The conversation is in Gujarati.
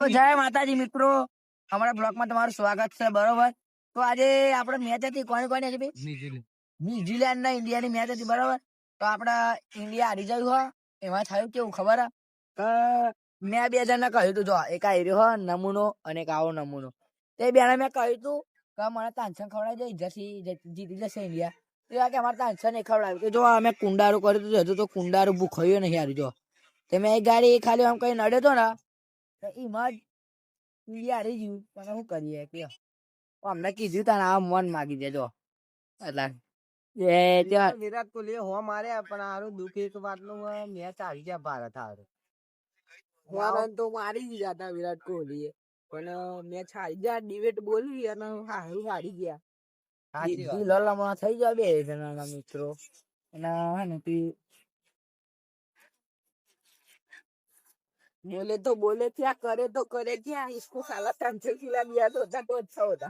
તો જય માતાજી મિત્રો, અમારા બ્લોગમાં તમારું સ્વાગત છે. બરોબર, તો આજે આપણે મેચ હતી કોની હતી? ન્યુઝીલેન્ડ ના ઇન્ડિયાની મેચ હતી. બરોબર, તો આપડા ઇન્ડિયા હારી ગયું હોય. એમાં થયું કેવું ખબર કે મેં બે જણને કહ્યું હતું, જો એક આ હીરો હોય નમૂનો અને એક આવો નમૂનો. તે બેને મેં કહ્યું હતું કે મને તાંસન ખવડાવી દે, જીતી જશે ઇન્ડિયા. તો કે અમારે તાંસન નહીં ખવડાવ્યું. તો જો અમે કુંડારું કર્યું હતું, હજુ તો કુંડારું ભૂખાયું નહીં હારી. જો તમે એક ગાડી ખાલી આમ કઈ નડ્યો તો ને એમાં ઇન્ડિયા હારી ગયું. પણ શું કરીએ કે અમને કીધું તા આ મન માગી દેજો એટલે વિરાટ કોહલી હો માર્યા પણ હારું દુઃખ એક વાત નું મેચ હારી ગયા ભારત હારું તો મારી દીધા હતા વિરાટ કોહલી પણ મેચ હારી ગયા. ડિબેટ બોલી અને હારું હારી ગયા. લલમણા થઈ જાય બે જણાના મિત્રો. બોલે તો બોલે क्या करे तो करे क्या, इसको साला 300 खिला दिया तो अच्छा होता.